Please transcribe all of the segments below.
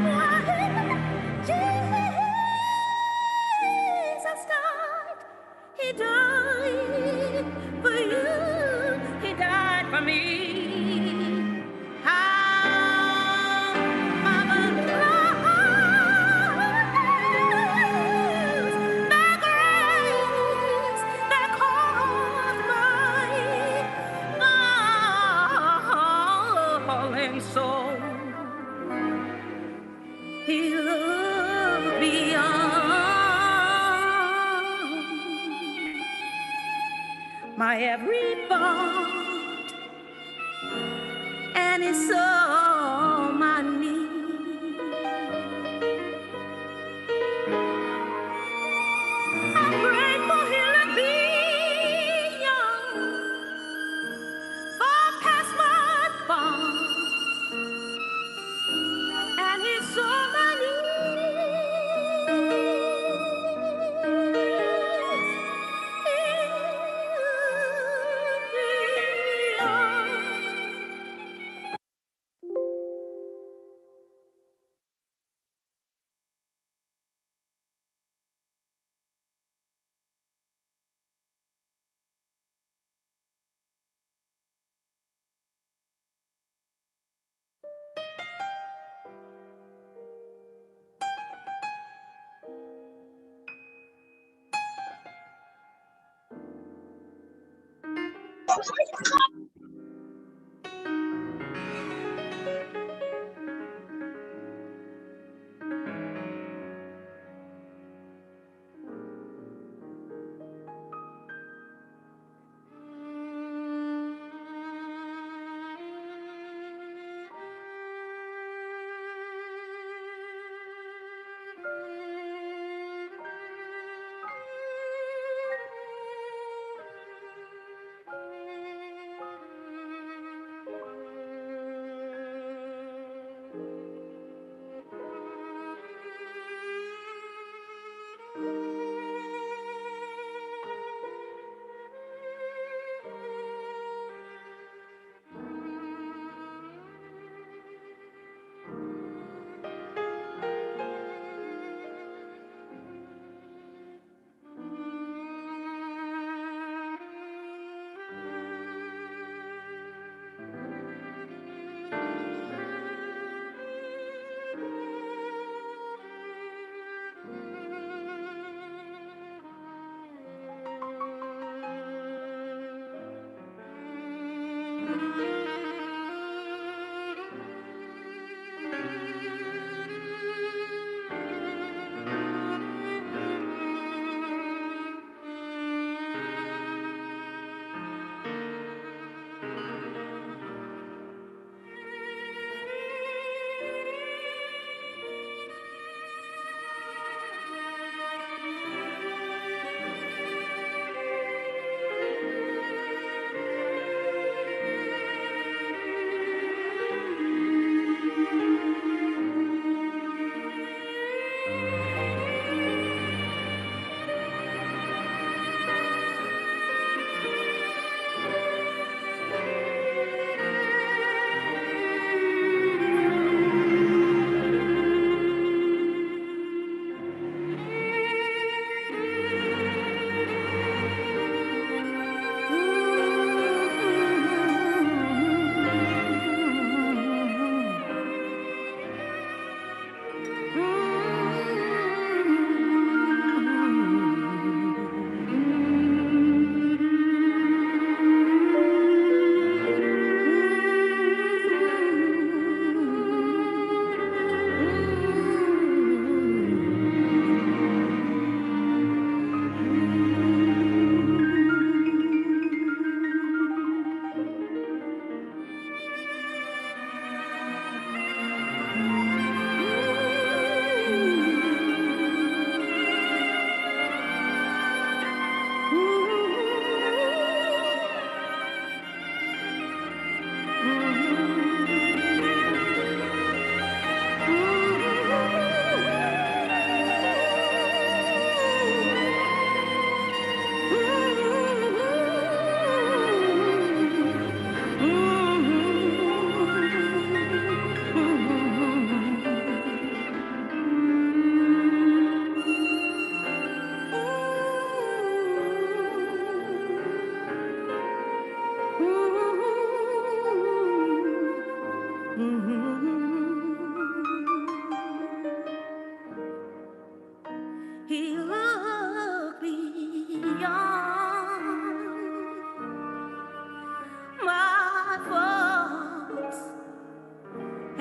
Why and soul. He looked beyond my every fault, and he saw my need. I'm grateful he looked beyond far past my faults, and he saw my needs. He looked beyond.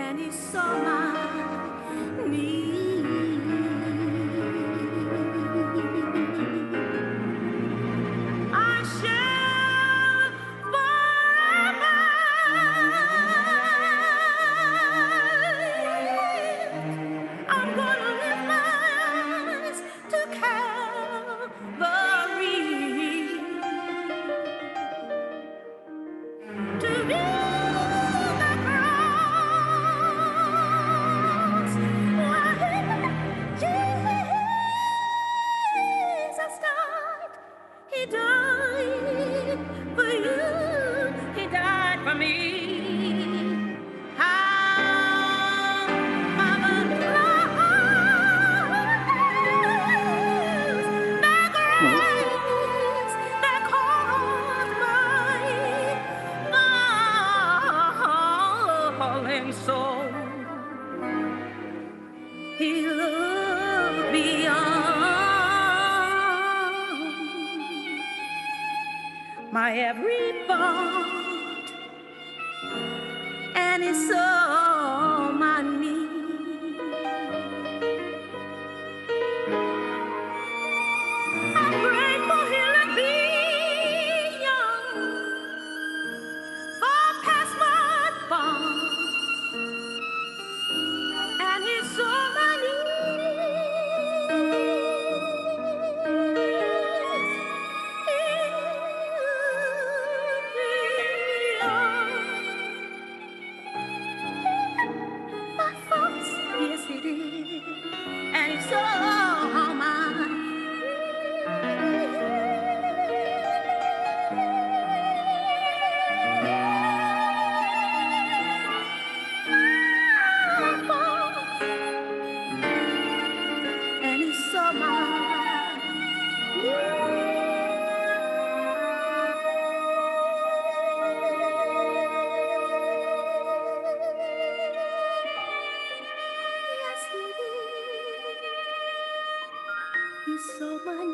and he saw my need. I shall forever live. I'm gonna lift my eyes to Calvary to view the cross where Jesus died. He died for you. He died for me. How marvelous the grace that caused my falling soul. He looked beyond my every fault, and he saw my need. I'm grateful he looked beyond far past my faults, and he saw my my faults, yes he did, and he saw my faults, and he saw my yes he did, he saw my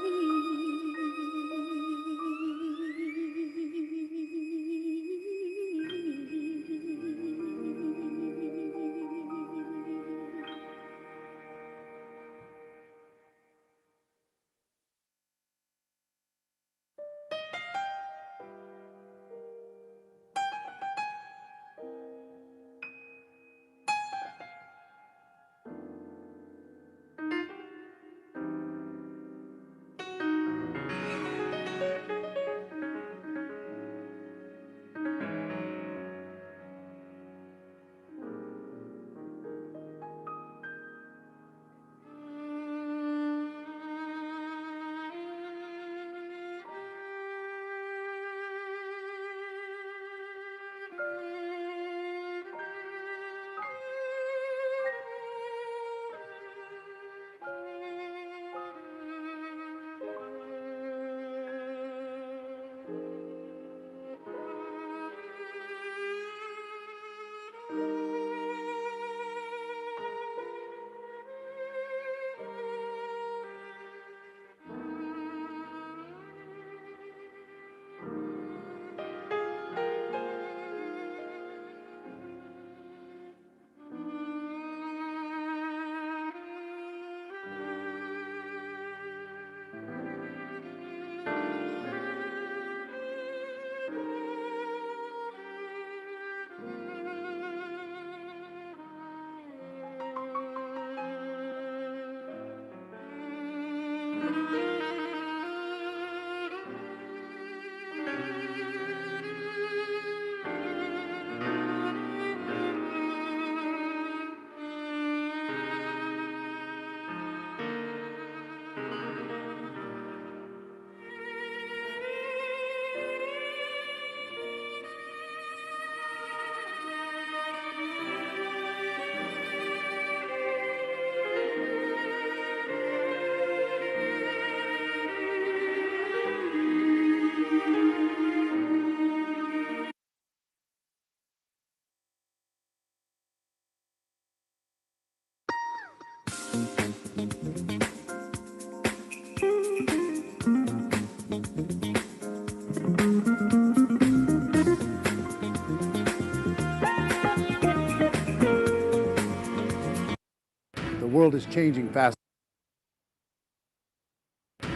world is changing fast.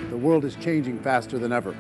The world is changing faster than ever.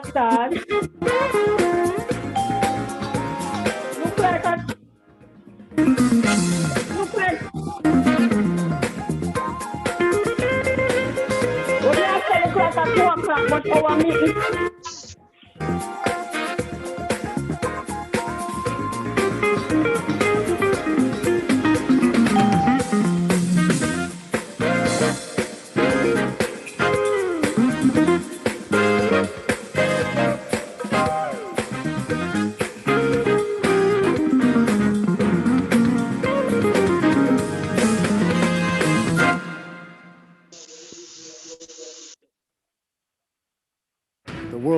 Start. Look like we have 10 o'clock at 2 o'clock, but our meeting.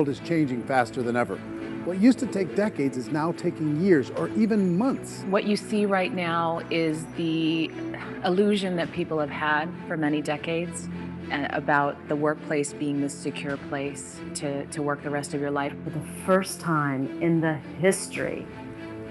world is changing faster than ever. What used to take decades is now taking years or even months. What you see right now is the illusion that people have had for many decades about the workplace being this secure place to work the rest of your life. For the first time in the history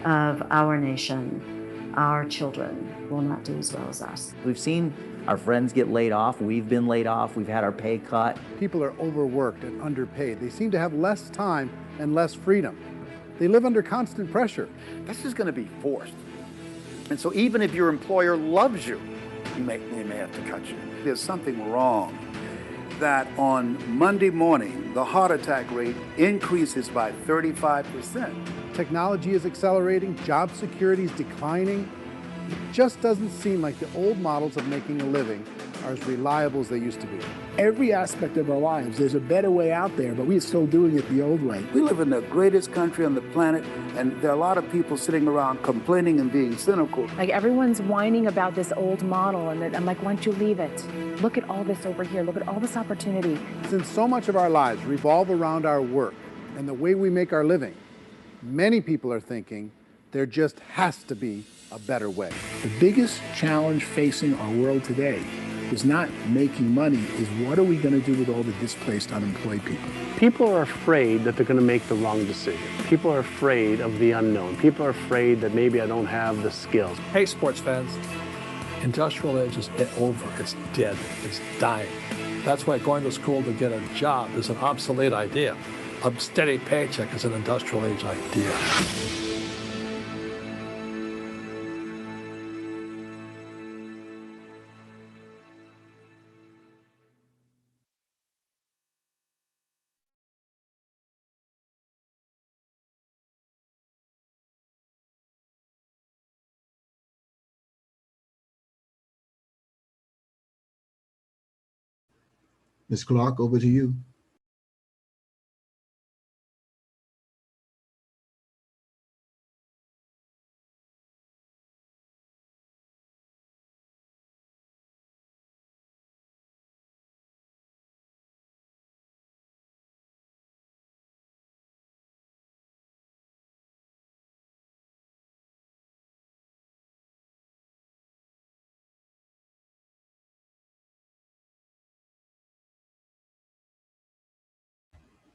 of our nation, our children will not do as well as us. We've seen our friends get laid off. We've been laid off. We've had our pay cut. People are overworked and underpaid. They seem to have less time and less freedom. They live under constant pressure. This is going to be forced. And so even if your employer loves you, they may have to cut you. There's something wrong that on Monday morning, the heart attack rate increases by 35%. Technology is accelerating, job security is declining. It just doesn't seem like the old models of making a living are as reliable as they used to be. Every aspect of our lives, there's a better way out there, but we're still doing it the old way. We live in the greatest country on the planet, and there are a lot of people sitting around complaining and being cynical. Like everyone's whining about this old model, and I'm like, why don't you leave it? Look at all this over here. Look at all this opportunity. Since so much of our lives revolve around our work and the way we make our living, many people are thinking there just has to be a better way. The biggest challenge facing our world today is not making money, is what are we going to do with all the displaced, unemployed people? People are afraid that they're going to make the wrong decision. People are afraid of the unknown. People are afraid that maybe I don't have the skills. Hey, sports fans, industrial age is over. It's dead. It's dying. That's why going to school to get a job is an obsolete idea. A steady paycheck is an industrial age idea. Ms. Clark, over to you.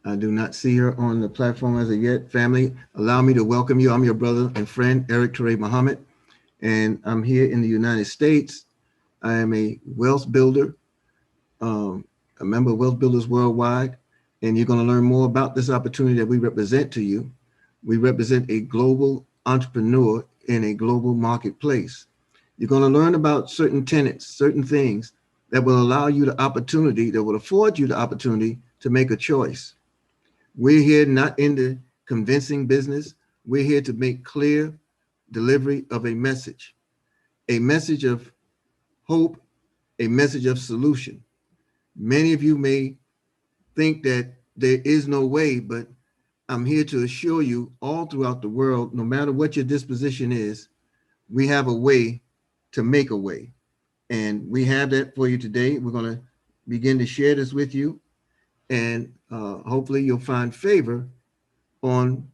I do not see her on the platform as of yet. Family, allow me to welcome you. I'm your brother and friend, Eric Ture Muhammad, and I'm here in the United States. I am a wealth builder, a member of Wealth Builders Worldwide, and you're going to learn more about this opportunity that we represent to you. We represent a global entrepreneur in a global marketplace. You're going to learn about certain tenets, certain things that will allow you the opportunity, that will afford you the opportunity to make a choice. We're here not in the convincing business. We're here to make clear delivery of a message of hope, a message of solution. Many of you may think that there is no way, but I'm here to assure you all throughout the world, no matter what your disposition is, we have a way to make a way. And we have that for you today. We're going to begin to share this with you. And hopefully you'll find favor on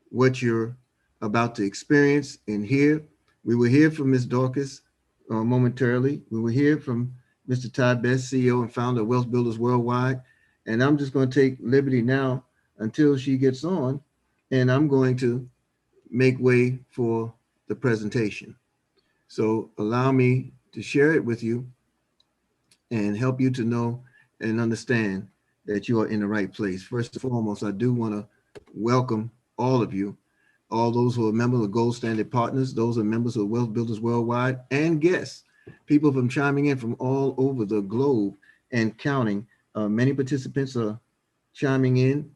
what you're about to experience and hear. We will hear from Ms. Dorcas momentarily. We will hear from Mr. Todd Best, CEO and founder of Wealth Builders Worldwide. And I'm just going to take liberty now until she gets on, and I'm going to make way for the presentation. So allow me to share it with you and help you to know and understand that you are in the right place. First and foremost, I do want to welcome all of you, all those who are members of Gold Standard Partners, those are members of Wealth Builders Worldwide, and guests, people from chiming in from all over the globe and counting. Many participants are chiming in,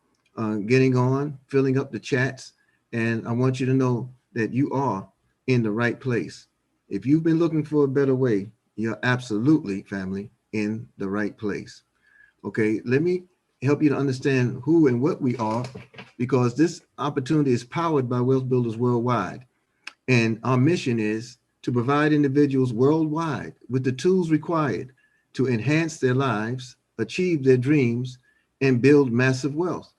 getting on, filling up the chats, and I want you to know that you are in the right place. If you've been looking for a better way, you're absolutely, family, in the right place. Okay, let me help you to understand who and what we are, because this opportunity is powered by Wealth Builders Worldwide. And our mission is to provide individuals worldwide with the tools required to enhance their lives, achieve their dreams, and build massive wealth.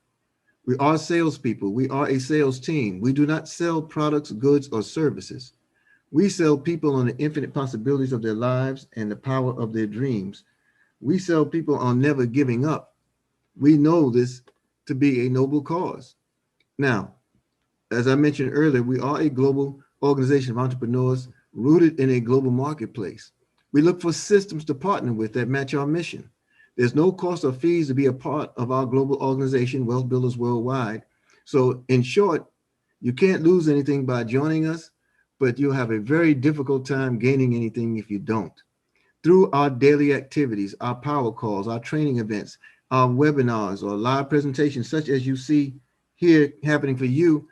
We are salespeople. We are a sales team. We do not sell products, goods, or services. We sell people on the infinite possibilities of their lives and the power of their dreams. We sell people on never giving up. We know this to be a noble cause. Now, as I mentioned earlier, we are a global organization of entrepreneurs rooted in a global marketplace. We look for systems to partner with that match our mission. There's no cost or fees to be a part of our global organization, Wealth Builders Worldwide. So, in short, you can't lose anything by joining us, but you'll have a very difficult time gaining anything if you don't. Through our daily activities, our power calls, our training events, our webinars, or live presentations, such as you see here happening for you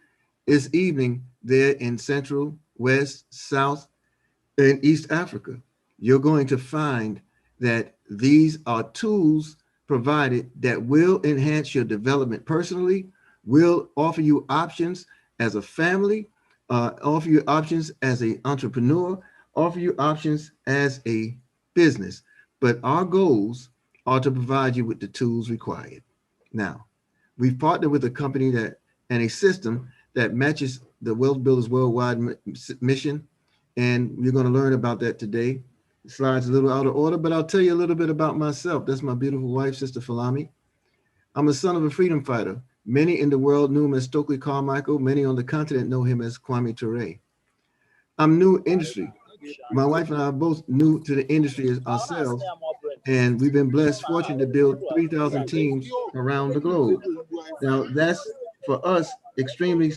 this evening there in Central, West, South, and East Africa, you're going to find that these are tools provided that will enhance your development personally, will offer you options as a family, offer you options as an entrepreneur, offer you options as a business. But our goals are to provide you with the tools required. Now, we've partnered with a company that and a system that matches the Wealth Builders Worldwide mission, and you're going to learn about that today. The slide's a little out of order, but I'll tell you a little bit about myself. That's my beautiful wife, Sister Falami. I'm a son of a freedom fighter. Many in the world knew him as Stokely Carmichael. Many on the continent know him as Kwame Ture. I'm new industry. My wife and I are both new to the industry as ourselves, and we've been blessed, fortunate to build 3,000 teams around the globe. Now, that's for us extremely.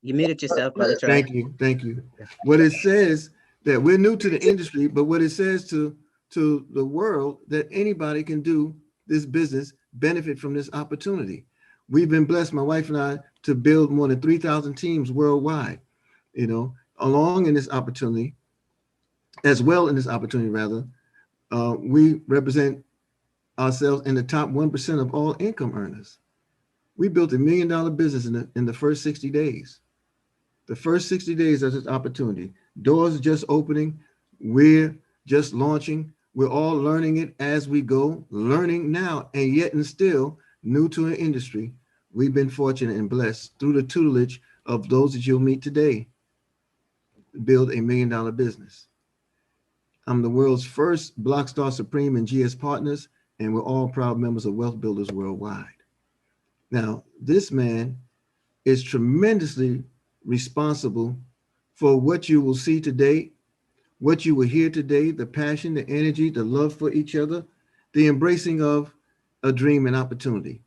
You muted yourself, Brother Trey. Thank you. Thank you. What it says that we're new to the industry, but what it says to the world that anybody can do this business, benefit from this opportunity. We've been blessed, my wife and I, to build more than 3,000 teams worldwide, along in this opportunity, as well in this opportunity, rather. We represent ourselves in the top 1% of all income earners. We built $1 million business in the first 60 days. The first 60 days of this opportunity. Doors are just opening. We're just launching. We're all learning it as we go, learning now, and yet and still new to an industry. We've been fortunate and blessed through the tutelage of those that you'll meet today, build $1 million business. I'm the world's first Blockstar Supreme and GS partners, and we're all proud members of Wealth Builders Worldwide. Now, this man is tremendously responsible for what you will see today, what you will hear today, the passion, the energy, the love for each other, the embracing of a dream and opportunity.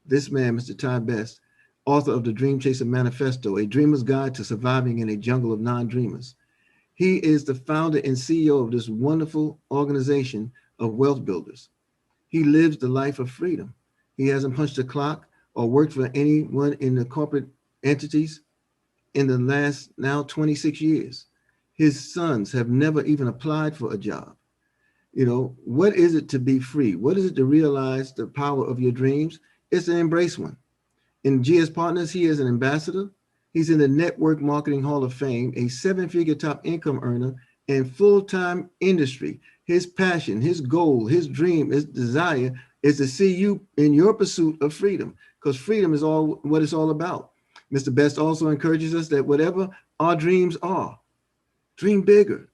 This man, Mr. Ty Best, author of the Dream Chaser Manifesto, A Dreamer's Guide to Surviving in a Jungle of Non-Dreamers. He is the founder and CEO of this wonderful organization of Wealth Builders. He lives the life of freedom. He hasn't punched a clock or worked for anyone in the corporate entities in the last now 26 years. His sons have never even applied for a job. What is it to be free? What is it to realize the power of your dreams? It's to embrace one. In GS Partners, he is an ambassador. He's in the Network Marketing Hall of Fame, a 7-figure top income earner and full-time industry. His passion, his goal, his dream, his desire is to see you in your pursuit of freedom, because freedom is all what it's all about. Mr. Best also encourages us that whatever our dreams are, dream bigger.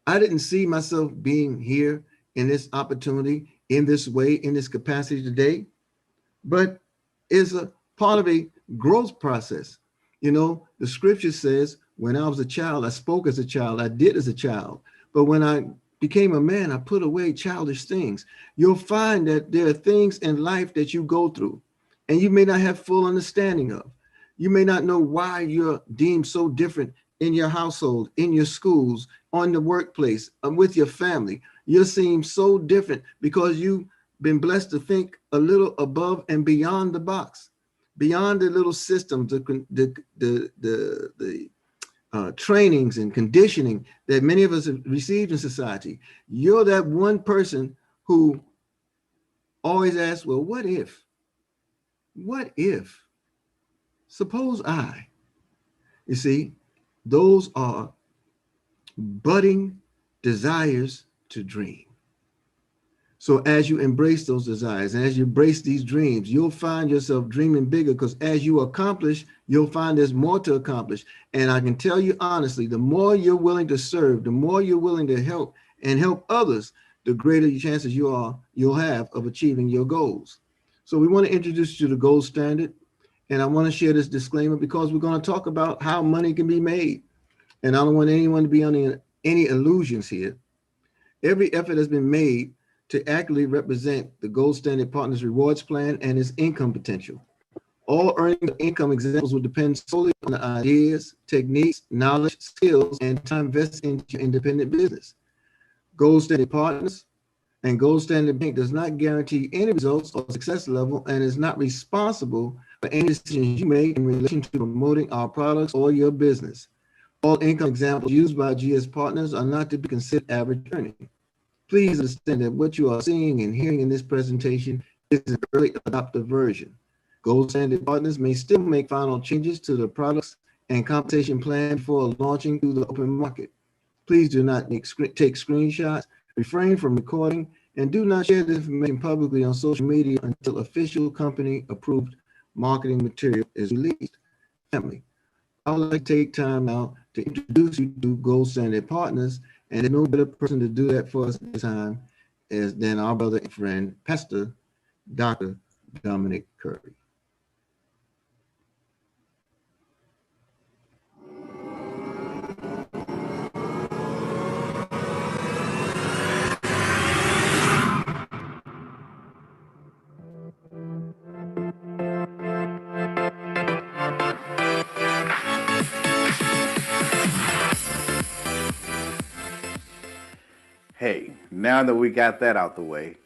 I didn't see myself being here in this opportunity, in this way, in this capacity today, but it's a part of a growth process. The scripture says, when I was a child, I spoke as a child, I did as a child. But when I became a man, I put away childish things. You'll find that there are things in life that you go through and you may not have full understanding of. You may not know why you're deemed so different in your household, in your schools, on the workplace, with your family. You seem so different because you've been blessed to think a little above and beyond the box, beyond the little systems, the trainings and conditioning that many of us have received in society. You're that one person who always asks, well, what if? What if? Suppose I. You see, those are budding desires to dream. So as you embrace those desires and as you embrace these dreams, you'll find yourself dreaming bigger, because as you accomplish, you'll find there's more to accomplish. And I can tell you honestly, the more you're willing to serve, the more you're willing to help and help others, the greater chances you'll have of achieving your goals. So we want to introduce you to the gold standard. And I want to share this disclaimer because we're going to talk about how money can be made. And I don't want anyone to be under any illusions here. Every effort has been made to accurately represent the Gold Standard Partners Rewards Plan and its income potential. All earning income examples will depend solely on the ideas, techniques, knowledge, skills, and time invested into your independent business. Gold Standard Partners and Gold Standard Bank does not guarantee any results or success level and is not responsible for any decisions you make in relation to promoting our products or your business. All income examples used by GS Partners are not to be considered average earning. Please understand that what you are seeing and hearing in this presentation is an early adopter version. Gold Standard Partners may still make final changes to the products and compensation plan before launching through the open market. Please do not take screenshots, refrain from recording, and do not share this information publicly on social media until official company approved marketing material is released. Family, I would like to take time now to introduce you to Gold Standard Partners, and there's no better person to do that for us at this time than our brother and friend, Pastor Dr. Dominic Curry. Hey, now that we got that out the way,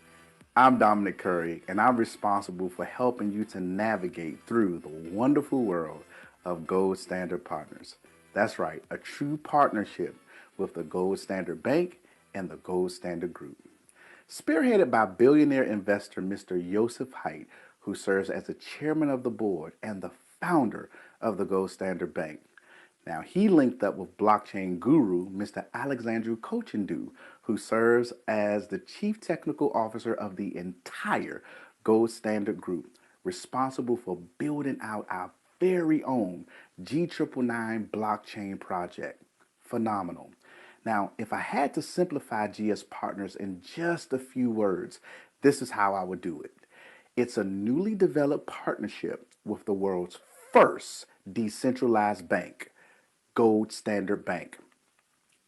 I'm Dominic Curry, and I'm responsible for helping you to navigate through the wonderful world of Gold Standard Partners. That's right, a true partnership with the Gold Standard Bank and the Gold Standard Group. Spearheaded by billionaire investor Mr. Joseph Haidt, who serves as the chairman of the board and the founder of the Gold Standard Bank. Now, he linked up with blockchain guru Mr. Alexandru Kochindu, who serves as the chief technical officer of the entire Gold Standard Group, responsible for building out our very own G999 blockchain project. Phenomenal. Now, if I had to simplify GS Partners in just a few words, this is how I would do it. It's a newly developed partnership with the world's first decentralized bank, Gold Standard Bank.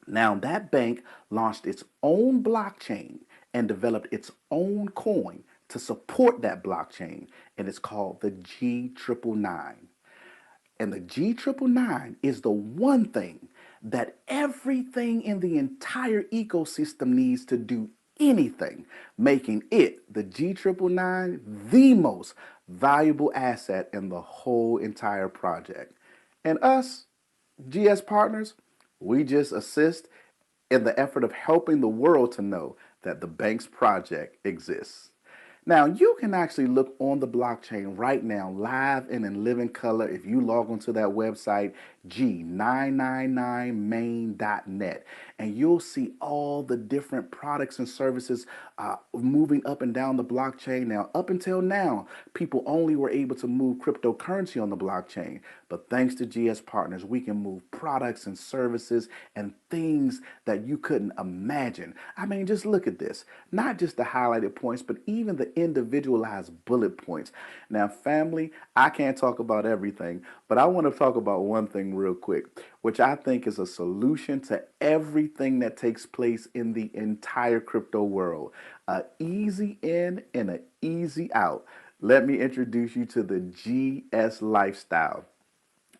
Now, that bank launched its own blockchain and developed its own coin to support that blockchain, and it's called the G999. And the G999 is the one thing that everything in the entire ecosystem needs to do anything, making it, the G999, the most valuable asset in the whole entire project. And us, GS Partners, we just assist in the effort of helping the world to know that the bank's project exists. Now, you can actually look on the blockchain right now, live and in living color, if you log onto that website, g999main.net, and you'll see all the different products and services moving up and down the blockchain. Now, up until now, people only were able to move cryptocurrency on the blockchain, but thanks to GS Partners, we can move products and services and things that you couldn't imagine. I mean, just look at this. Not just the highlighted points, but even the individualized bullet points. Now, family, I can't talk about everything, but I want to talk about one thing real quick, which I think is a solution to everything that takes place in the entire crypto world. An easy in and an easy out. Let me introduce you to the GS lifestyle.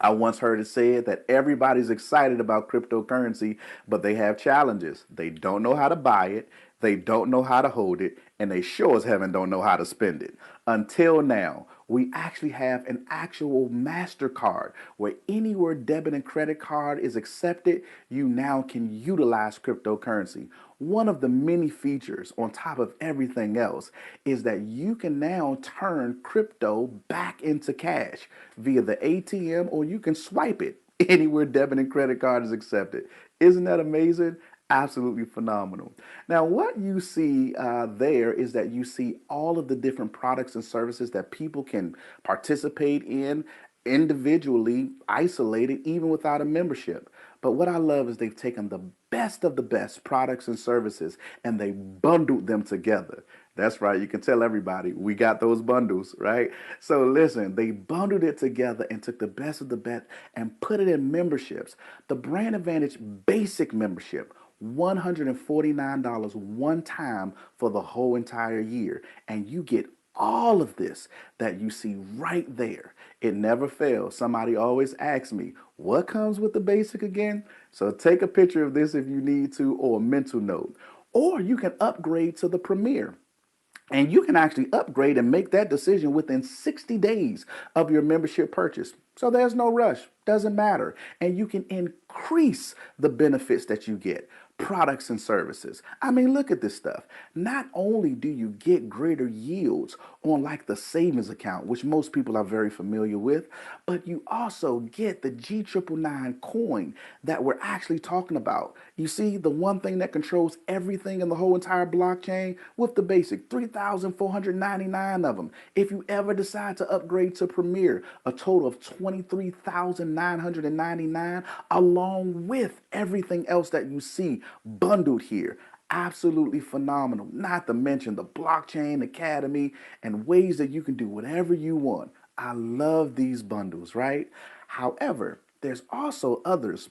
I once heard it said that everybody's excited about cryptocurrency, but they have challenges. They don't know how to buy it, they don't know how to hold it, and they sure as heaven don't know how to spend it. Until now, we actually have an actual MasterCard where anywhere debit and credit card is accepted, you now can utilize cryptocurrency. One of the many features on top of everything else is that you can now turn crypto back into cash via the ATM, or you can swipe it anywhere debit and credit card is accepted. Isn't that amazing? Absolutely phenomenal. Now, what you see there is that you see all of the different products and services that people can participate in individually, isolated, even without a membership. But what I love is they've taken the best of the best products and services and they bundled them together. That's right. You can tell everybody we got those bundles, right? So listen, they bundled it together and took the best of the best and put it in memberships. The Brand Advantage basic membership, $149 one time for the whole entire year. And you get all of this that you see right there. It never fails. Somebody always asks me, what comes with the basic again? So take a picture of this if you need to, or a mental note. Or you can upgrade to the Premier. And you can actually upgrade and make that decision within 60 days of your membership purchase. So there's no rush, doesn't matter. And you can increase the benefits that you get, products and services. I mean, look at this stuff. Not only do you get greater yields on like the savings account, which most people are very familiar with, but you also get the G999 coin that we're actually talking about. You see, the one thing that controls everything in the whole entire blockchain with the basic 3,499 of them. If you ever decide to upgrade to Premier, a total of 23,999 along with everything else that you see bundled here. Absolutely phenomenal. Not to mention the Blockchain Academy and ways that you can do whatever you want. I love these bundles, right? However, there's also others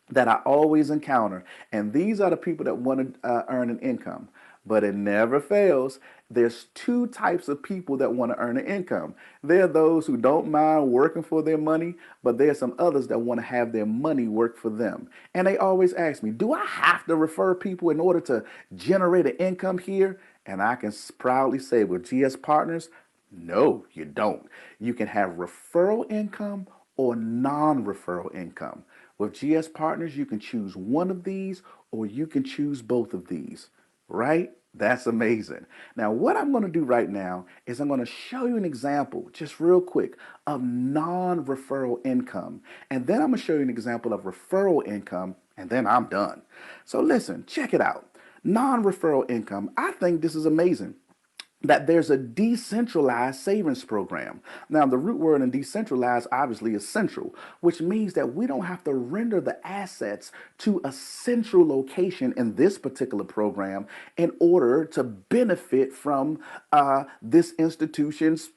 that I always encounter, and these are the people that want to earn an income. But it never fails. There's two types of people that want to earn an income. There are those who don't mind working for their money, but there are some others that want to have their money work for them. And they always ask me, do I have to refer people in order to generate an income here? And I can proudly say with GS Partners, no, you don't. You can have referral income or non-referral income. With GS Partners, you can choose one of these or you can choose both of these, right? That's amazing. Now, what I'm going to do right now is I'm going to show you an example, just real quick, of non-referral income. And then I'm going to show you an example of referral income, and then I'm done. So listen, check it out. Non-referral income, I think this is amazing, that there's a decentralized savings program. Now, the root word in decentralized obviously is central, which means that we don't have to render the assets to a central location in this particular program in order to benefit from this institution's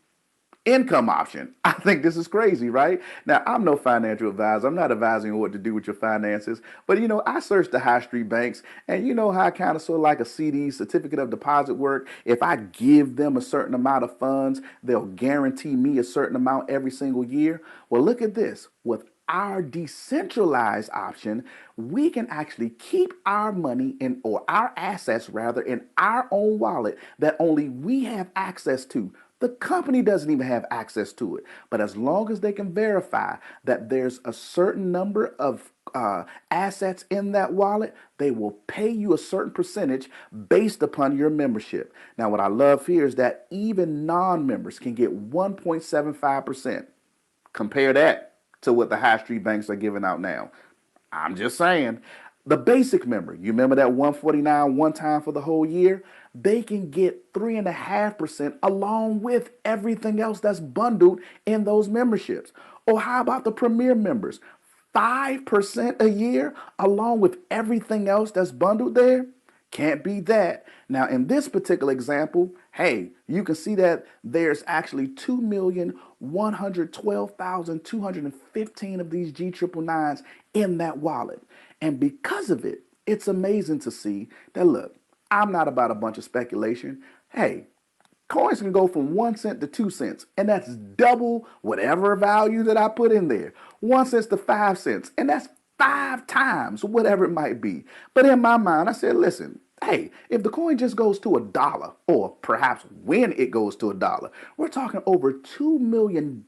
income option. I think this is crazy, right? Now, I'm no financial advisor. I'm not advising you what to do with your finances. But, I search the high street banks, and you know how kind of sort of like a CD, certificate of deposit work. If I give them a certain amount of funds, they'll guarantee me a certain amount every single year. Well, look at this. With our decentralized option, we can actually keep our money in, or our assets rather, in our own wallet that only we have access to. The company doesn't even have access to it. But as long as they can verify that there's a certain number of assets in that wallet, they will pay you a certain percentage based upon your membership. Now, what I love here is that even non-members can get 1.75%. Compare that to what the high street banks are giving out now. I'm just saying. The basic member, you remember that 149 one time for the whole year? They can get 3.5% along with everything else that's bundled in those memberships. Or how about the Premier members? 5% a year along with everything else that's bundled there? Can't beat that. Now, in this particular example, hey, you can see that there's actually 2,112,215 of these G999s in that wallet. And because of it, it's amazing to see that, look, I'm not about a bunch of speculation. Hey, coins can go from 1 cent to 2 cents, and that's double whatever value that I put in there. 1 cent to 5 cents, and that's 5 times whatever it might be. But in my mind, I said, listen, hey, if the coin just goes to $1, or perhaps when it goes to $1, we're talking over $2 million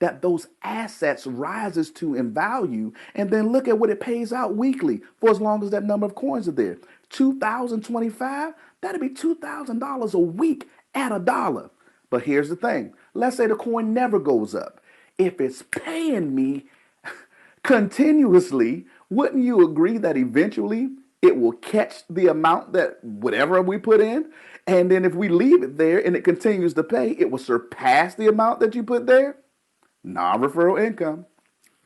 that those assets rises to in value. And then look at what it pays out weekly for as long as that number of coins are there. 2025, that'd be $2,000 a week at $1. But here's the thing. Let's say the coin never goes up. If it's paying me continuously, wouldn't you agree that eventually It will catch the amount that whatever we put in. And then if we leave it there and it continues to pay, it will surpass the amount that you put there. Non-referral income.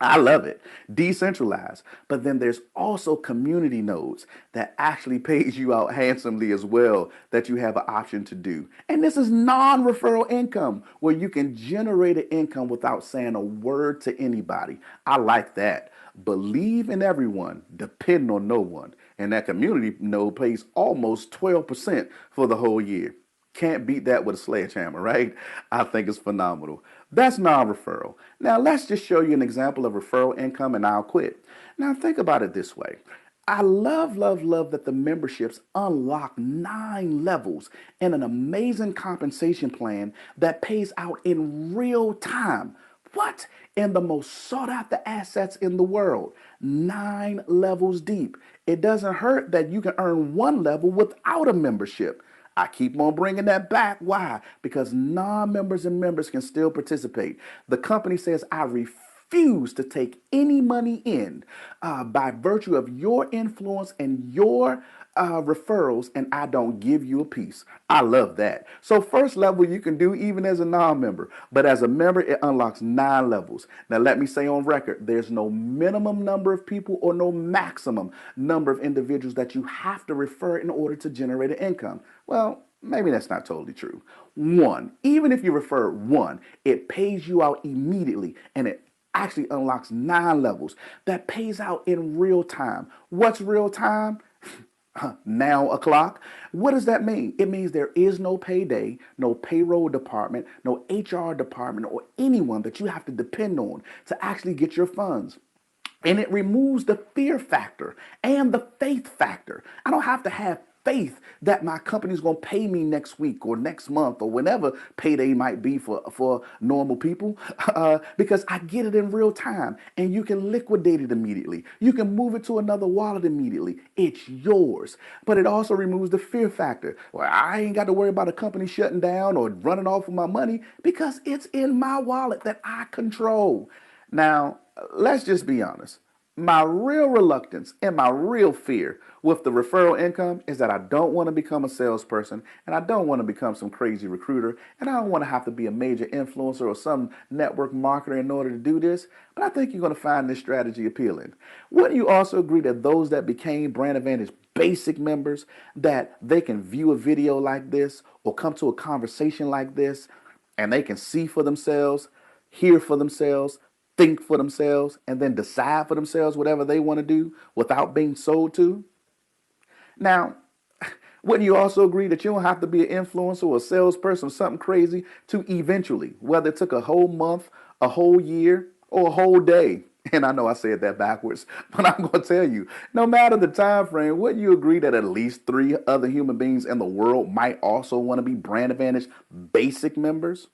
I love it. Decentralized. But then there's also community nodes that actually pays you out handsomely as well that you have an option to do. And this is non-referral income where you can generate an income without saying a word to anybody. I like that. Believe in everyone, depend on no one. And that community node pays almost 12% for the whole year. Can't beat that with a sledgehammer, right? I think it's phenomenal. That's non-referral. Now let's just show you an example of referral income and I'll quit. Now think about it this way. I love that the memberships unlock 9 levels in an amazing compensation plan that pays out in real time. What? In the most sought after assets in the world. 9 levels deep. It doesn't hurt that you can earn 1 level without a membership. I keep on bringing that back. Why? Because non-members and members can still participate. The company says, I refuse to take any money in by virtue of your influence and your referrals, and I don't give you a piece. I love that. So first level you can do even as a non-member, but as a member it unlocks 9 levels. Now let me say on record, there's no minimum number of people or no maximum number of individuals that you have to refer in order to generate an income. Well, maybe that's not totally true. 1, even if you refer 1, it pays you out immediately and it actually unlocks 9 levels that pays out in real time. What's real time? Now o'clock. What does that mean? It means there is no payday, no payroll department, no HR department, or anyone that you have to depend on to actually get your funds. And it removes the fear factor and the faith factor. I don't have to have faith that my company's going to pay me next week or next month or whenever payday might be for normal people because I get it in real time and you can liquidate it immediately. You can move it to another wallet immediately. It's yours. But it also removes the fear factor. Well, I ain't got to worry about a company shutting down or running off with my money because it's in my wallet that I control. Now, let's just be honest. My real reluctance and my real fear with the referral income is that I don't want to become a salesperson and I don't want to become some crazy recruiter and I don't want to have to be a major influencer or some network marketer in order to do this, but I think you're going to find this strategy appealing. Wouldn't you also agree that those that became Brand Advantage basic members, that they can view a video like this or come to a conversation like this and they can see for themselves, hear for themselves, think for themselves, and then decide for themselves whatever they want to do without being sold to? Now, wouldn't you also agree that you don't have to be an influencer or a salesperson or something crazy to eventually, whether it took a whole month, a whole year, or a whole day? And I know I said that backwards, but I'm going to tell you, no matter the time frame, wouldn't you agree that at least 3 other human beings in the world might also want to be Brand Advantage basic members?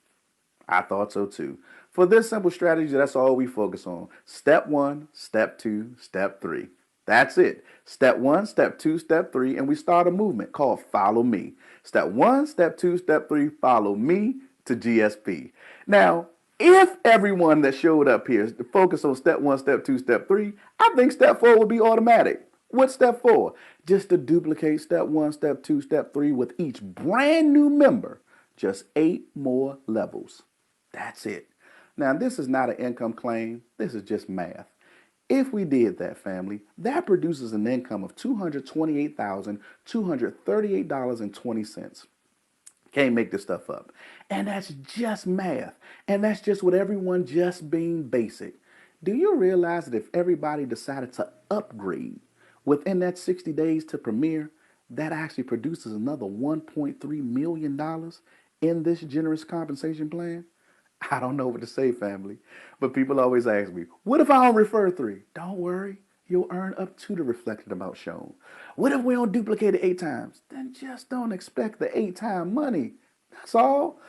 I thought so too. For this simple strategy, that's all we focus on. Step 1, step 2, step 3. That's it. Step 1, step 2, step 3, and we start a movement called Follow Me. Step 1, step 2, step 3, follow me to GSP. Now, if everyone that showed up here focused on step 1, step 2, step 3, I think step 4 would be automatic. What's step 4? Just to duplicate step 1, step 2, step 3 with each brand new member. Just 8 more levels. That's it. Now, this is not an income claim. This is just math. If we did that, family, that produces an income of $228,238.20. Can't make this stuff up. And that's just math. And that's just with everyone just being basic. Do you realize that if everybody decided to upgrade within that 60 days to Premier, that actually produces another $1.3 million in this generous compensation plan? I don't know what to say, family, but people always ask me, what if I don't refer 3? Don't worry, you'll earn up to the reflected amount shown. What if we don't duplicate it 8 times? Then just don't expect the 8-time money. That's all.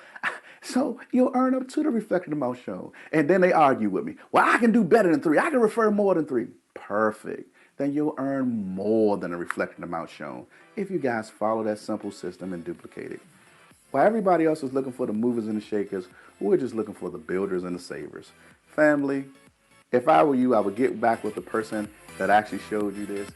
So you'll earn up to the reflected amount shown. And then they argue with me. Well, I can do better than 3. I can refer more than 3. Perfect. Then you'll earn more than the reflected amount shown if you guys follow that simple system and duplicate it. While everybody else is looking for the movers and the shakers, we're just looking for the builders and the savers. Family, if I were you, I would get back with the person that actually showed you this.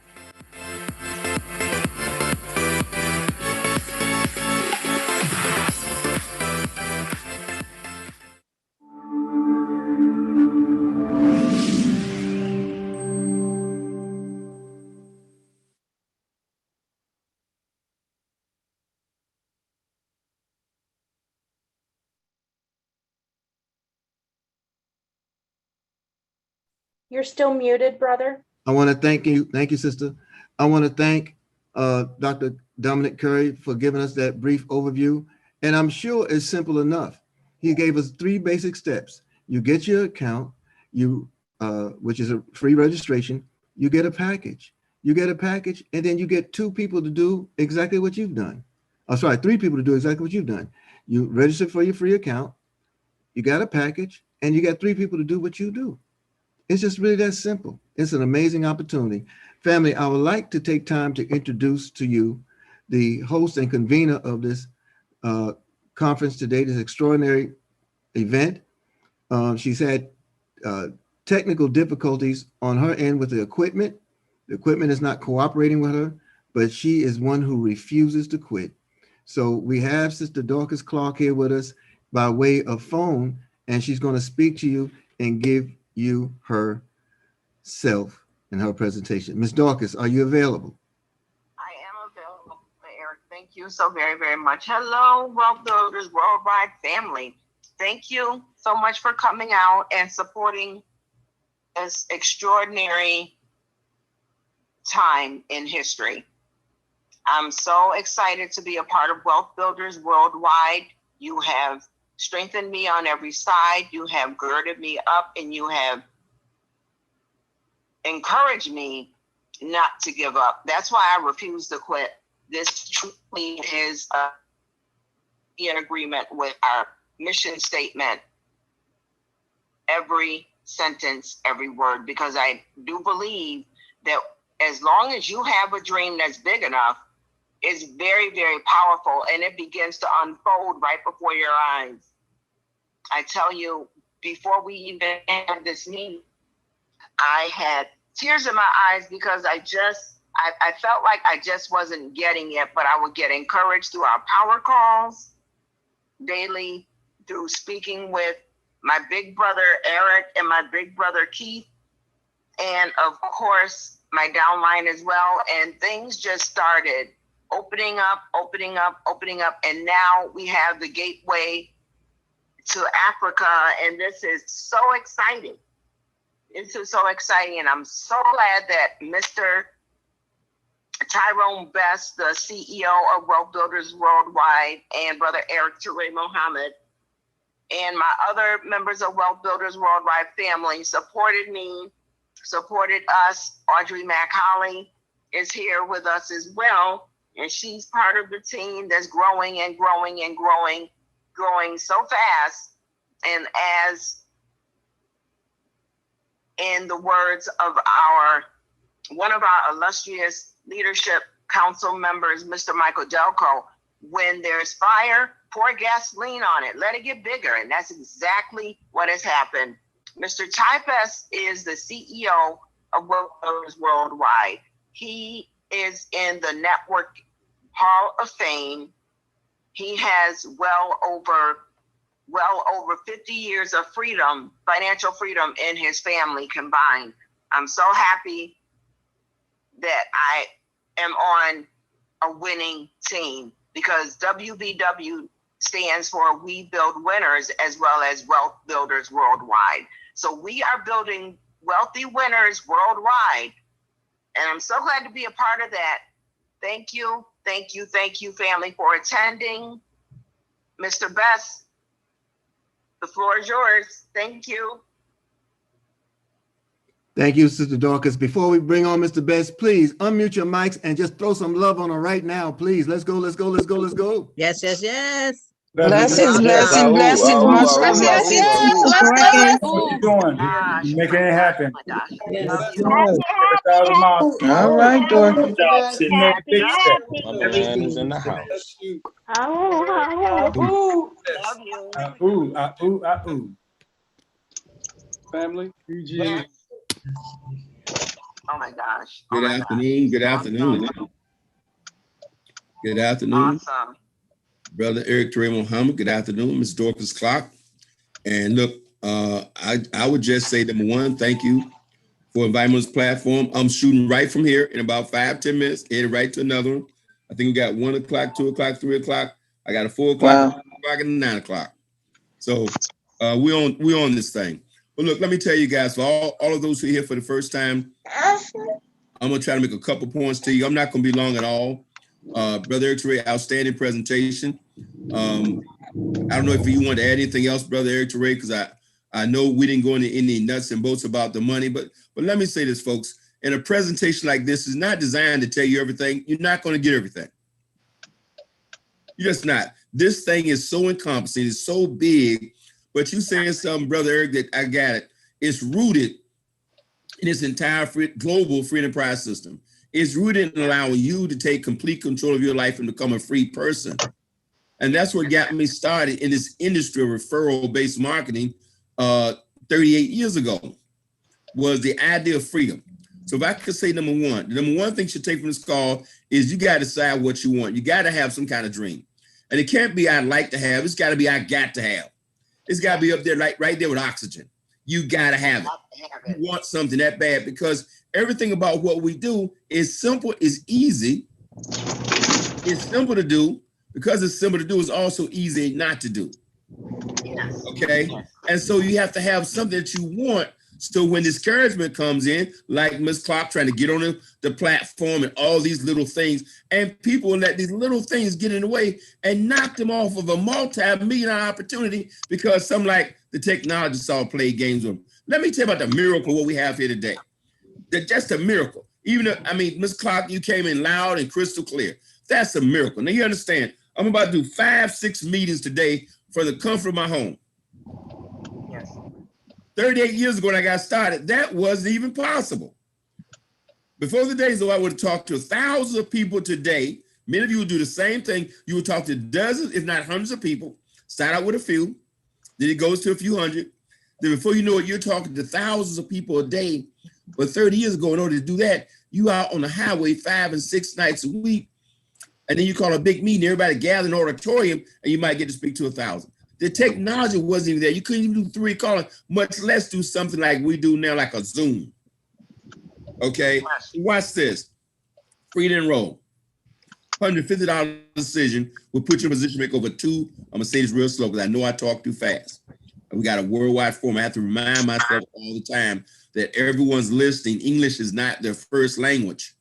You're still muted, brother. I want to thank you. Thank you, sister. I want to thank Dr. Dominic Curry for giving us that brief overview. And I'm sure it's simple enough. He gave us 3 basic steps. You get your account, which is a free registration. You get a package. You get a package, and then you get 2 people to do exactly what you've done. Oh, sorry, 3 people to do exactly what you've done. You register for your free account, you got a package, and you got 3 people to do what you do. It's just really that simple. It's an amazing opportunity. Family, I would like to take time to introduce to you the host and convener of this conference today, this extraordinary event. She's had technical difficulties on her end with the equipment. The equipment is not cooperating with her, but she is one who refuses to quit. So we have Sister Dorcas Clark here with us by way of phone, and she's going to speak to you and give you herself in her presentation. Ms. Dorcas, are you available? I am available, Eric. Thank you so very, very much. Hello, Wealth Builders Worldwide family. Thank you so much for coming out and supporting this extraordinary time in history. I'm so excited to be a part of Wealth Builders Worldwide. You have strengthened me on every side. You have girded me up, and you have encouraged me not to give up. That's why I refuse to quit. This truly is in agreement with our mission statement. Every sentence, every word, because I do believe that as long as you have a dream that's big enough, it's very, very powerful, and it begins to unfold right before your eyes. I tell you, before we even had this meeting, I had tears in my eyes because I felt like I just wasn't getting it, but I would get encouraged through our power calls daily, through speaking with my big brother Eric and my big brother Keith, and of course my downline as well. And things just started opening up, and now we have the gateway to Africa, and this is so exciting. This is so exciting, and I'm so glad that Mr. Tyrone Best, the CEO of Wealth Builders Worldwide, and Brother Eric Ture Mohammed, and my other members of Wealth Builders Worldwide family supported me, supported us. Audrey McHolly is here with us as well, and she's part of the team that's growing and growing and growing so fast. And as in the words of one of our illustrious leadership council members, Mr. Michael Delco, when there's fire, pour gasoline on it, let it get bigger. And that's exactly what has happened. Mr. Types is the CEO of Wealth Builders Worldwide. He is in the Network Hall of Fame. He has well over 50 years of freedom, financial freedom in his family combined. I'm so happy that I am on a winning team, because WBW stands for We Build Winners, as well as Wealth Builders Worldwide. So we are building wealthy winners worldwide. And I'm so glad to be a part of that. Thank you, family, for attending. Mr. Best, the floor is yours. Thank you. Thank you, Sister Dorcas. Before we bring on Mr. Best, please unmute your mics and just throw some love on her right now, please. Let's go. Yes. Blessings. Much love. Yes. Let's go. What you doing? You making it happen. All right, Dorothy. My man is in the house. Family. Eugene. Oh my gosh. Good afternoon. Awesome. Brother Eric Ture Mohammed. Good afternoon, Ms. Dorcas Clark. And look, I would just say, number one, thank you for inviting me on this platform. I'm shooting right from here in about 5-10 minutes, headed right to another one. I think we got 1 o'clock, 2 o'clock, 3 o'clock. I got a 4 o'clock, 5 o'clock, and 9 o'clock. So we on this thing. Well, look, let me tell you guys, for all of those who are here for the first time, I'm going to try to make a couple points to you. I'm not going to be long at all. Brother Eric Teray, outstanding presentation. I don't know if you want to add anything else, Brother Eric Teray, because I know we didn't go into any nuts and bolts about the money, but let me say this, folks. In a presentation like this is not designed to tell you everything. You're not going to get everything. You're just not. This thing is so encompassing, it's so big, but you saying something, Brother Eric, that I got it. It's rooted in its entire global free enterprise system. It's rooted in allowing you to take complete control of your life and become a free person. And that's what got me started in this industry of referral-based marketing 38 years ago, was the idea of freedom. So if I could say number one, the number one thing you should take from this call is you got to decide what you want. You got to have some kind of dream. And it can't be I'd like to have, it's got to be I got to have. It's got to be up there, like right there with oxygen. You got to have it. You want something that bad, because everything about what we do is simple, is easy. It's simple to do. Because it's simple to do, it's also easy not to do. Okay? And so you have to have something that you want. So when discouragement comes in, like Ms. Clark trying to get on the platform and all these little things, and people will let these little things get in the way and knock them off of a multi-million-dollar opportunity because some like the technology saw play games with them. Let me tell you about the miracle what we have here today. Just a miracle. Even though, I mean, Ms. Clark, you came in loud and crystal clear. That's a miracle. Now you understand, I'm about to do 5-6 meetings today for the comfort of my home. 38 years ago when I got started, that wasn't even possible. Before the days, though, I would have talked to thousands of people today. Many of you would do the same thing. You would talk to dozens, if not hundreds of people. Start out with a few, then it goes to a few hundred. Then before you know it, you're talking to thousands of people a day. But 30 years ago, in order to do that, you out on the highway 5 and 6 nights a week. And then you call a big meeting, everybody gather in an auditorium, and you might get to speak to 1,000. The technology wasn't even there. You couldn't even do 3 calling, much less do something like we do now, like a Zoom. Okay, watch this. Free to enroll. $150 decision will put you in a position to make over 2. I'm gonna say this real slow because I know I talk too fast. And we got a worldwide forum. I have to remind myself all the time that everyone's listening. English is not their first language.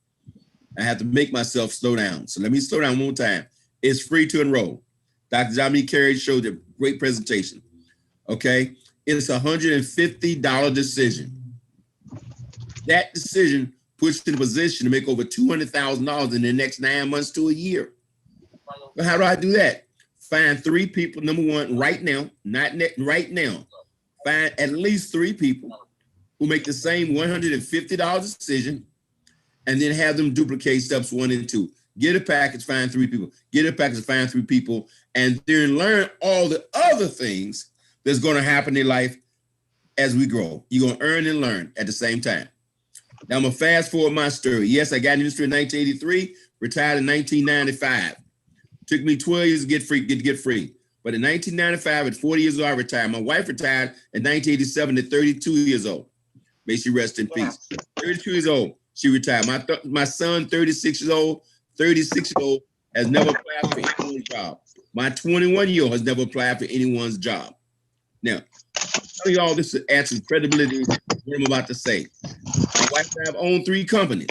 I have to make myself slow down. So let me slow down one more time. It's free to enroll. Dr. Dominique Carey showed a great presentation. Okay, it's a $150 decision. That decision puts you in a position to make over $200,000 in the next 9 months to a year. But how do I do that? Find 3 people. Number one, right now, right now. Find at least 3 people who make the same $150 decision, and then have them duplicate steps 1 and 2. Get a package, find 3 people. Get a package, find 3 people, and then learn all the other things that's going to happen in life as we grow. You're going to earn and learn at the same time. Now I'm going to fast forward my story. Yes, I got in the industry in 1983, retired in 1995. Took me 12 years to get free. But in 1995, at 40 years old, I retired. My wife retired in 1987 at 32 years old. May she rest in peace. 32 years old, she retired. My son, 36 years old, has never applied for anyone's job. My 21-year-old has never applied for anyone's job. Now, tell you all this to add some credibility to what I'm about to say. My wife and I have owned 3 companies.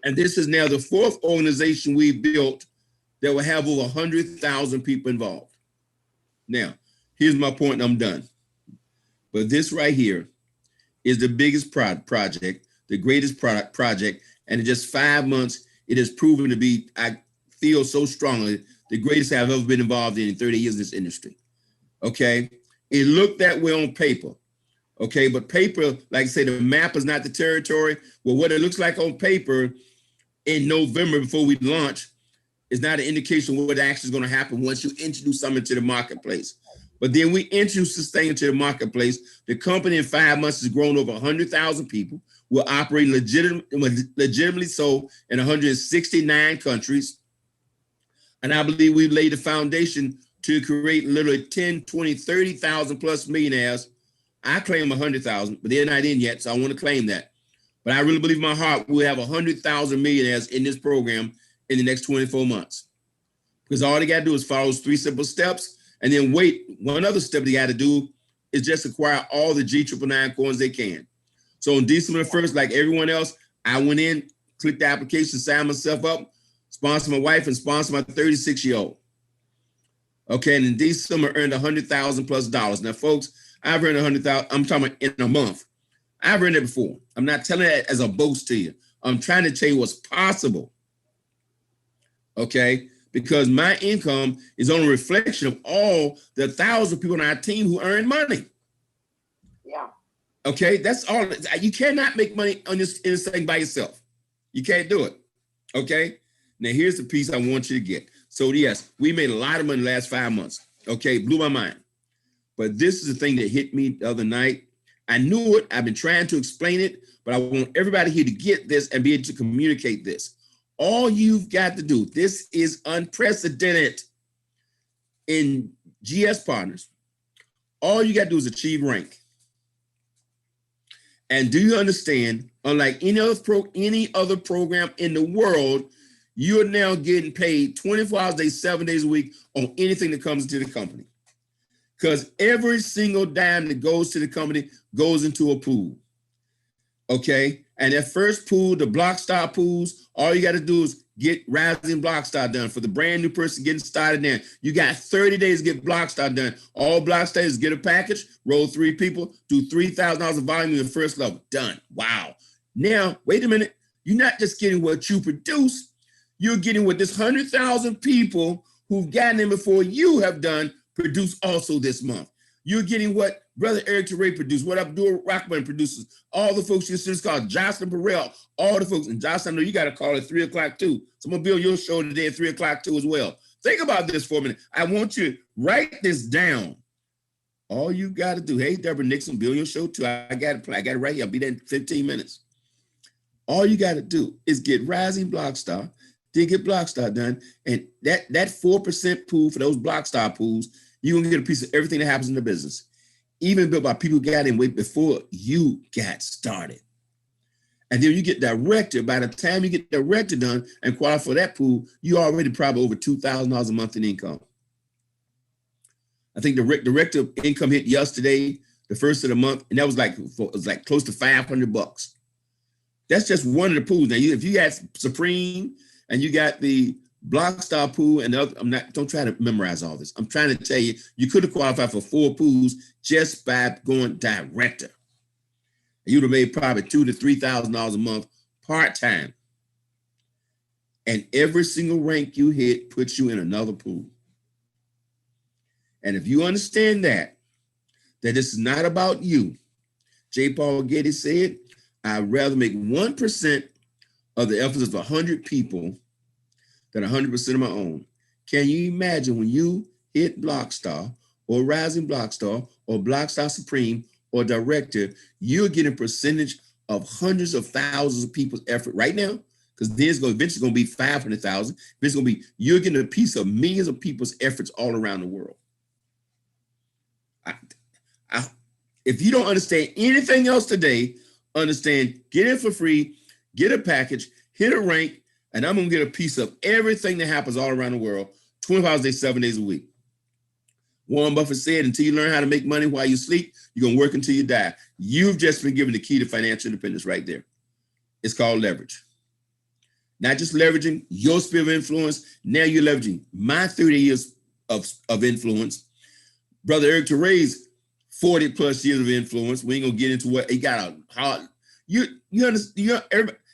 And this is now the 4th organization we've built that will have over 100,000 people involved. Now, here's my point and I'm done. But this right here is the biggest project, the greatest project, and in just 5 months, it has proven to be, I feel so strongly, the greatest I've ever been involved in 30 years in this industry. Okay? It looked that way on paper. Okay, but paper, like I say, the map is not the territory. Well, what it looks like on paper in November before we launch is not an indication of what actually is going to happen once you introduce something to the marketplace. But then we introduce this thing into the marketplace. The company in 5 months has grown over 100,000 people. We're operating legitimately so in 169 countries. And I believe we've laid the foundation to create literally 10, 20, 30,000 plus millionaires. I claim 100,000, but they're not in yet, so I want to claim that. But I really believe in my heart we'll have 100,000 millionaires in this program in the next 24 months. Because all they got to do is follow those 3 simple steps and then wait. One other step they got to do is just acquire all the G999 coins they can. So on December 1st, like everyone else, I went in, clicked the application, signed myself up, sponsored my wife, and sponsored my 36-year-old. Okay, and in December, earned $100,000+ Now, folks, I've earned $100,000. I'm talking about in a month. I've earned it before. I'm not telling it as a boast to you. I'm trying to tell you what's possible. Okay, because my income is on a reflection of all the 1,000 people on our team who earn money. Yeah. Okay, that's all. You cannot make money on this thing by yourself. You can't do it. Okay, now here's the piece I want you to get. So yes, we made a lot of money the last 5 months. Okay, blew my mind. But this is the thing that hit me the other night. I knew it. I've been trying to explain it, but I want everybody here to get this and be able to communicate this. All you've got to do, this is unprecedented in GS Partners. All you got to do is achieve rank. And do you understand, unlike any other program in the world, you're now getting paid 24 hours a day, 7 days a week on anything that comes into the company. Because every single dime that goes to the company goes into a pool. Okay? And that first pool, the Blockstar pools, all you got to do is get Rising Blockstar done. For the brand new person getting started there, you got 30 days to get Blockstar done. All Blockstar is get a package, roll 3 people, do $3,000 of volume in the first level. Done. Wow. Now, wait a minute. You're not just getting what you produce. You're getting what this 100,000 people who've gotten in before you have done produce also this month. You're getting what Brother Eric Teray produced, what Abdul Rockman produces, all the folks you just called, Jocelyn Burrell, all the folks. And Jocelyn, I know you got to call at 3 o'clock too. So I'm going to be on your show today at 3 o'clock too as well. Think about this for a minute. I want you to write this down. All you got to do, hey, Deborah Nixon, be on your show too. I got it right here. I'll be there in 15 minutes. All you got to do is get Rising Blockstar, then get Blockstar done. And that 4% pool for those Blockstar pools, you're going to get a piece of everything that happens in the business. Even built by people who got in way before you got started. And then you get director. By the time you get director done and qualify for that pool, you already probably over $2,000 a month in income. I think the director income hit yesterday, the first of the month, and that was like close to $500. That's just one of the pools. Now, if you got Supreme and you got the Blockstar pool and the other, don't try to memorize all this. I'm trying to tell you, you could have qualified for 4 pools just by going director. You'd have made probably $2,000 to $3,000 a month part-time. And every single rank you hit puts you in another pool. And if you understand that this is not about you, J. Paul Getty said, I'd rather make 1% of the efforts of 100 people than 100% of my own. Can you imagine when you hit Blockstar or Rising Blockstar or Blockstar Supreme or Director, you're getting a percentage of hundreds of thousands of people's effort right now? Because there's eventually going to be 500,000. It's going to be, you're getting a piece of millions of people's efforts all around the world. If you don't understand anything else today, understand, get in for free, get a package, hit a rank, and I'm going to get a piece of everything that happens all around the world, 24 hours a day, 7 days a week. Warren Buffett said, until you learn how to make money while you sleep, you're going to work until you die. You've just been given the key to financial independence right there. It's called leverage. Not just leveraging your sphere of influence. Now you're leveraging my 30 years of influence. Brother Eric Teray's 40 plus years of influence. We ain't going to get into what he got out hard. You understand?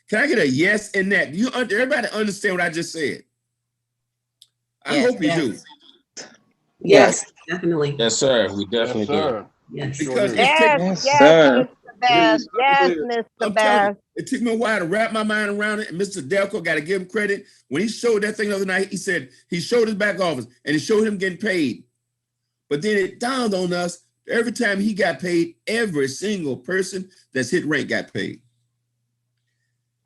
Can I get a yes in that? Everybody understand what I just said? I hope you do. Yes, definitely. Yes, sir. We definitely do. Yes. Because Yes, sir. Mr. Bass. Yes, Mr. Bass. It took me a while to wrap my mind around it. And Mr. Delco, got to give him credit. When he showed that thing the other night, he said he showed his back office and he showed him getting paid. But then it dawned on us, every time he got paid, every single person that's hit rank got paid.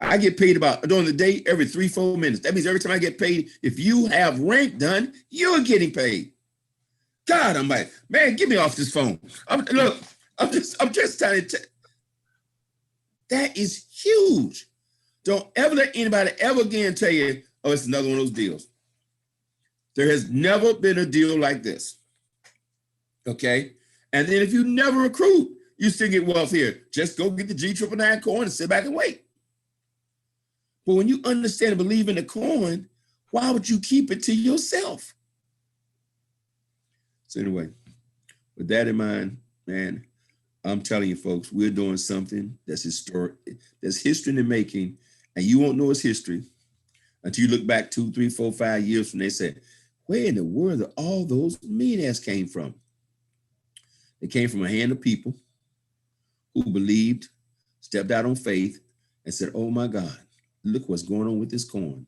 I get paid about, during the day, every 3-4 minutes. That means every time I get paid, if you have rank done, you're getting paid. God, I'm like, man, get me off this phone. I'm just trying to that is huge. Don't ever let anybody ever again tell you, oh, it's another one of those deals. There has never been a deal like this. Okay? And then if you never recruit, you still get wealth here. Just go get the G999 coin and sit back and wait. But when you understand and believe in the coin, why would you keep it to yourself? So anyway, with that in mind, man, I'm telling you folks, we're doing something that's historic, that's history in the making, and you won't know it's history until you look back 2, 3, 4, 5 years from they said, where in the world did all those millionaires came from? They came from a hand of people who believed, stepped out on faith, and said, oh my God, look what's going on with this coin.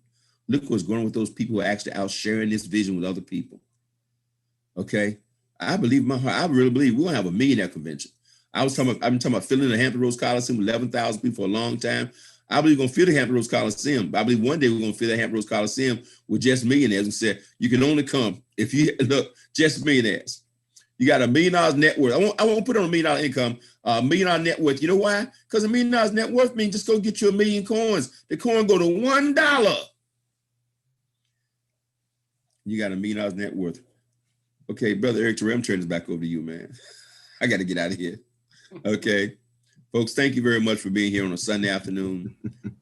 Look what's going on with those people who are actually out sharing this vision with other people. Okay? I believe in my heart, I really believe we're gonna have a millionaire convention. I've been talking about filling the Hampton Roads Coliseum with 11,000 people for a long time. I believe we're gonna fill the Hampton Roads Coliseum. But I believe one day we're gonna fill the Hampton Roads Coliseum with just millionaires and say, you can only come if you look, just millionaires. You got $1 million net worth. I won't put on $1 million income, $1 million net worth. You know why? Because $1 million net worth means just go get you 1 million coins. The coin go to $1. You got $1 million net worth. Okay, Brother Eric Terrell, I'm turning this back over to you, man. I got to get out of here. Okay. Folks, thank you very much for being here on a Sunday afternoon.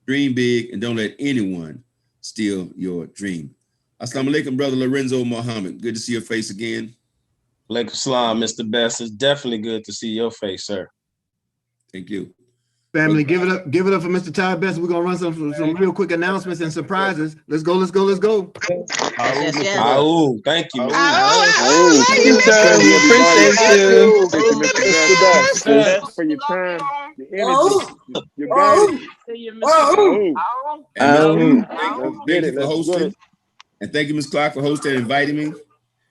Dream big and don't let anyone steal your dream. Assalamu alaikum, Brother Lorenzo Muhammad. Good to see your face again. Alaikum salam, Mr. Best. It's definitely good to see your face, sir. Thank you. Family, give it up for Mr. Ty Best. We're gonna run some real quick announcements and surprises. Let's go. Thank you. Thank you, Mr. For your time, your energy, your guidance. Thank you for hosting. And thank you, Ms. Clark, for hosting and inviting me.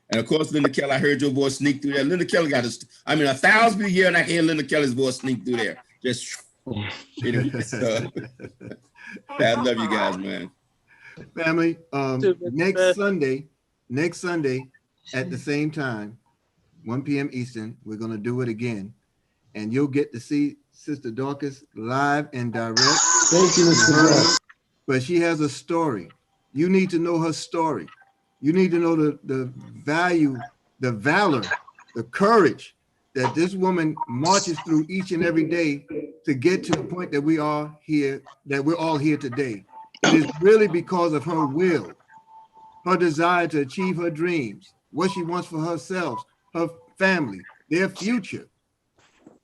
And of course, Linda Kelly, I heard your voice sneak through there. Linda Kelly got 1,000 people here, and I can hear Linda Kelly's voice sneak through there. Just anyway, I love you guys, man. Family, next Sunday at the same time, 1 p.m. Eastern, we're gonna do it again, and you'll get to see Sister Dorcas live and direct. Thank you, Mr. But she has a story. You need to know her story. You need to know the value, the valor, the courage that this woman marches through each and every day to get to the point that we are here, that we're all here today. It is really because of her will, her desire to achieve her dreams, what she wants for herself, her family, their future.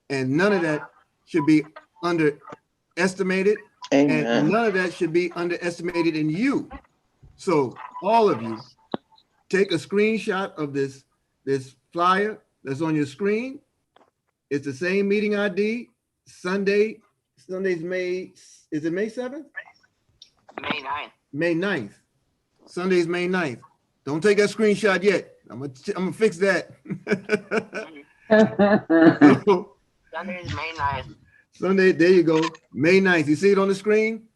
And none of that should be underestimated. Amen. And none of that should be underestimated in you. So all of you, take a screenshot of this flyer that's on your screen. It's the same meeting ID. Sunday's May 7th? May 9th. May 9th. Sunday's May 9th. Don't take that screenshot yet. I'm gonna fix that. Sunday is May 9th. Sunday, there you go. May 9th. You see it on the screen?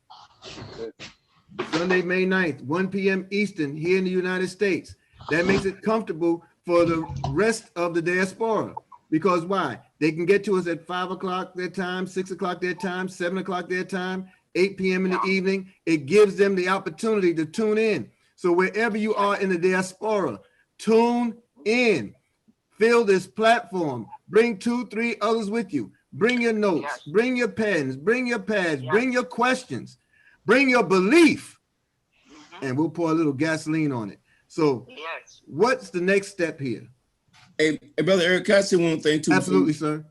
Sunday, May 9th, 1 p.m. Eastern here in the United States. That makes it comfortable for the rest of the diaspora. Because why? They can get to us at 5 o'clock their time, 6 o'clock their time, 7 o'clock their time, 8 p.m. in the evening. It gives them the opportunity to tune in. So wherever you are in the diaspora, tune in. Fill this platform. Bring 2, 3 others with you. Bring your notes, bring your pens, bring your pads, bring your questions, bring your belief, and we'll pour a little gasoline on it. So what's the next step here? Hey, Brother Eric, can I say one thing too? Absolutely, sir.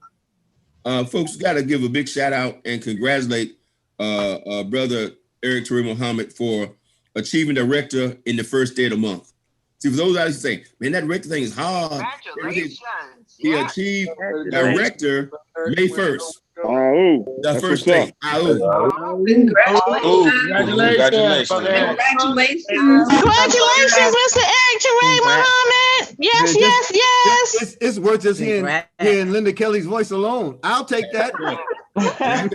Folks, got to give a big shout out and congratulate Brother Eric Terrell Muhammad for achieving director in the first day of the month. See, for those out there saying, man, that director thing is hard. Congratulations. He achieved director May 1st. The first day. Congratulations, Mr. Eric Terrell Muhammad. Yes. It's worth just hearing Linda Kelly's voice alone. I'll take that. I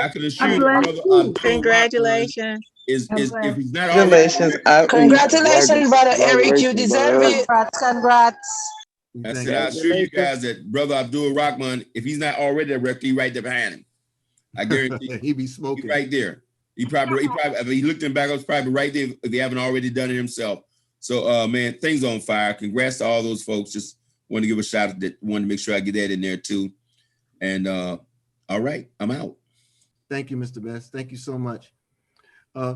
can assure you, brother. Congratulations. If he's not Congratulations, brother Eric. You deserve it. Congrats. I said, I assure you guys that Brother Abdul Rahman, if he's not already director, he's right there behind him. I guarantee you. He'd be smoking. He's right there. He probably, if he looked in back, I was probably right there if he haven't already done it himself. So, man, things on fire. Congrats to all those folks. Just Want to give a shout out, want to make sure I get that in there too. And all right, I'm out. Thank you, Mr. Best. Thank you so much.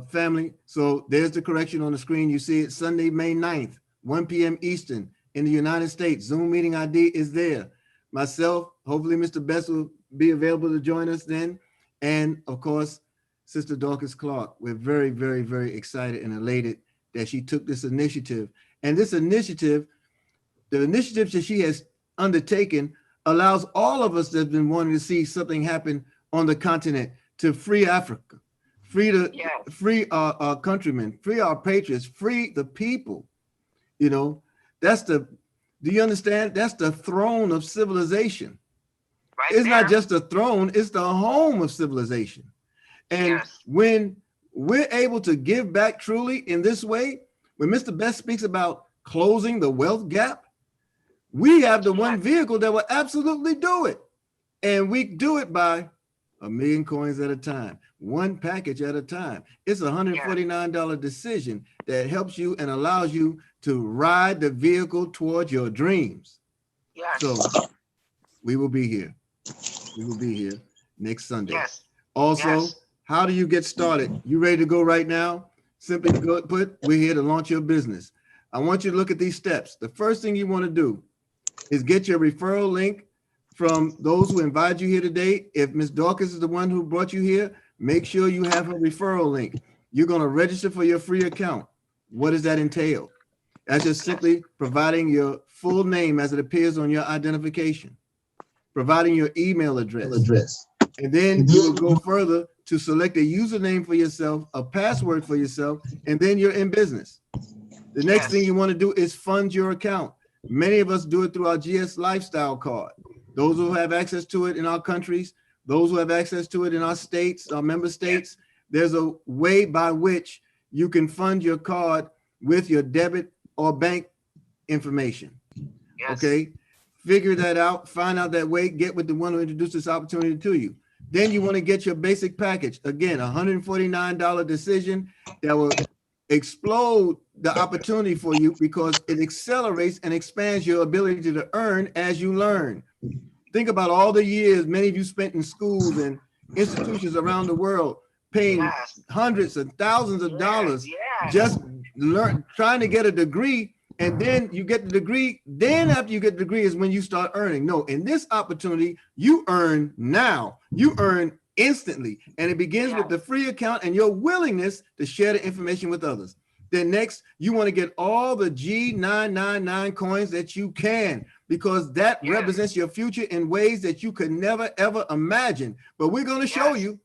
Family, so there's the correction on the screen. You see it Sunday, May 9th, 1 p.m. Eastern in the United States. Zoom meeting ID is there. Myself, hopefully Mr. Best will be available to join us then. And of course, Sister Dorcas Clark. We're very, very, very excited and elated that she took this initiative. And this initiative, the initiative that she has undertaken, allows all of us that have been wanting to see something happen on the continent to free Africa, free our countrymen, free our patriots, free the people. You know, do you understand? That's the throne of civilization. It's not just a throne, it's the home of civilization. And when we're able to give back truly in this way, when Mr. Best speaks about closing the wealth gap, we have the one vehicle that will absolutely do it. And we do it by 1 million coins at a time, one package at a time. It's a $149 decision that helps you and allows you to ride the vehicle towards your dreams. So we will be here. We will be here next Sunday. Also, how do you get started? You ready to go right now? Simply put, we're here to launch your business. I want you to look at these steps. The first thing you want to do is get your referral link from those who invited you here today. If Ms. Dawkins is the one who brought you here, make sure you have her referral link. You're going to register for your free account. What does that entail? That's just simply providing your full name as it appears on your identification, providing your email address. And then you will go further to select a username for yourself, a password for yourself, and then you're in business. The next thing you want to do is fund your account. Many of us do it through our GS Lifestyle card. Those who have access to it in our countries, those who have access to it in our states, our member states, there's a way by which you can fund your card with your debit or bank information. Okay, figure that out, find out that way, get with the one who introduced this opportunity to you. Then you want to get your basic package. Again, $149 decision that will explode the opportunity for you because it accelerates and expands your ability to earn as you learn. Think about all the years many of you spent in schools and institutions around the world paying hundreds and thousands of dollars just trying to get a degree, and then you get the degree. Then after you get the degree is when you start earning. No, in this opportunity, you earn now. You earn instantly, and it begins with the free account and your willingness to share the information with others. Then next, you want to get all the G999 coins that you can, because that represents your future in ways that you could never, ever imagine. But we're going to show you.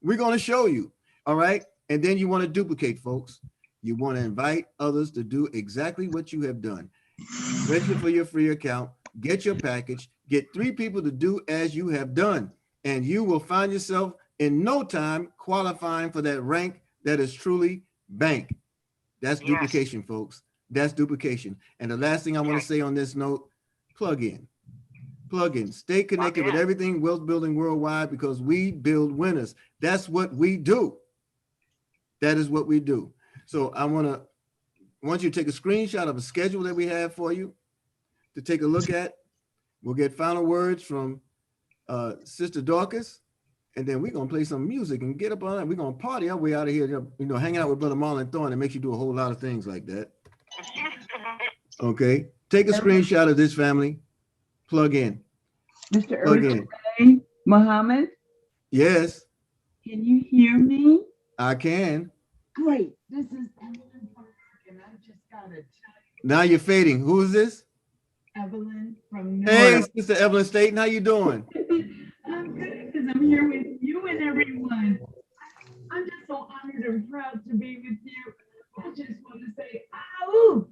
We're going to show you. All right. And then you want to duplicate, folks. You want to invite others to do exactly what you have done. Register for your free account, get your package, get 3 people to do as you have done, and you will find yourself in no time qualifying for that rank that is truly bank. That's duplication, folks. That's duplication. And the last thing I want to say on this note, plug in. Plug in. Stay connected with everything Wealth Building Worldwide, because we build winners. That's what we do. That is what we do. So I want you to take a screenshot of a schedule that we have for you to take a look at. We'll get final words from Sister Dorcas, and then we're going to play some music and get up on it. We're going to party our way out of here, you know, hanging out with Brother Marlon Thorne. It makes you do a whole lot of things like that. Okay. Take a screenshot of this, family. Plug in. Mr. Plug in. Muhammad? Yes. Can you hear me? I can. Great. This is Evelyn Park, and I just got to tell you. Now you're fading. Who is this? Evelyn from Hey, Sister Evelyn Staten. How you doing? I'm good because I'm here with you and everyone. I'm just so honored and proud to be with you. I just want to say, ooh.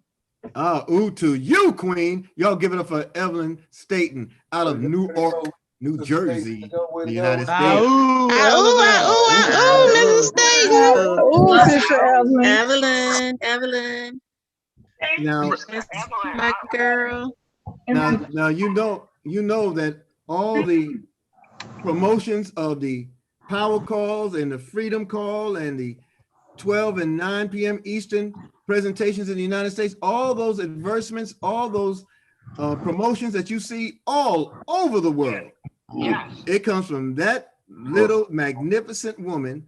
Ooh to you, Queen. Y'all give it up for Evelyn Staten out of Newark, New Jersey, the United States. Mrs. Staten. Sister Evelyn. Evelyn. Now, my girl. Now you know that all the promotions of the power calls and the freedom call and the 12 and 9 p.m. Eastern presentations in the United States, all those advertisements, all those promotions that you see all over the world. Yes. It comes from that little magnificent woman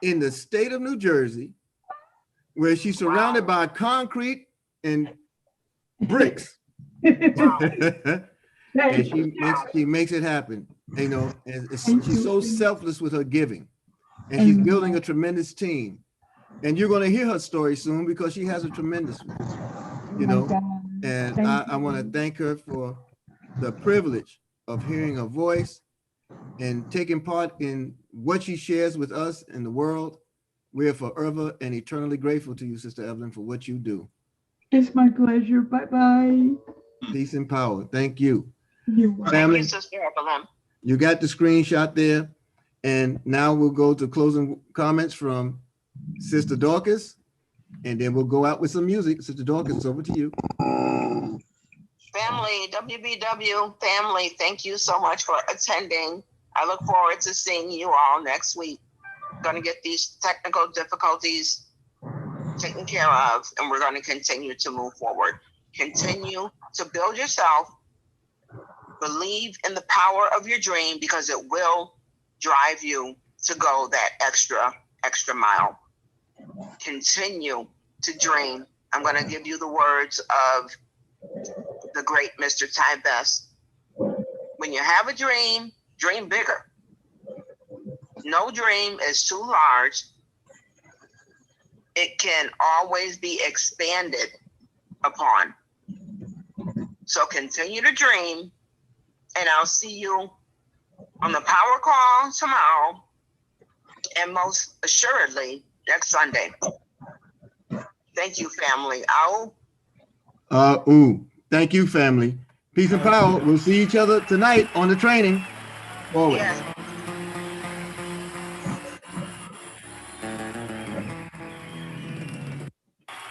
in the state of New Jersey, where she's surrounded by concrete and bricks. And she makes it happen. You know, and she's so selfless with her giving, and she's building a tremendous team. And you're going to hear her story soon because she has a tremendous one. You know, and I want to thank her for the privilege of hearing her voice and taking part in what she shares with us and the world. We are forever and eternally grateful to you, Sister Evelyn, for what you do. It's my pleasure. Bye-bye. Peace and power. Thank you. Thank Family, you, Sister Evelyn. you got the screenshot there. And now we'll go to closing comments from Sister Dorcas, and then we'll go out with some music. Sister Dorcas, over to you. Family, WBW family, thank you so much for attending. I look forward to seeing you all next week. Going to get these technical difficulties taken care of, and we're going to continue to move forward. Continue to build yourself. Believe in the power of your dream, because it will drive you to go that extra mile. Continue to dream. I'm going to give you the words of the great Mr. Ty Best. When you have a dream, dream bigger. No dream is too large. It can always be expanded upon. So continue to dream, and I'll see you on the power call tomorrow, and most assuredly next Sunday. Thank you, family. Thank you, family. Peace and power. We'll see each other tonight on the training. Forward. Yes.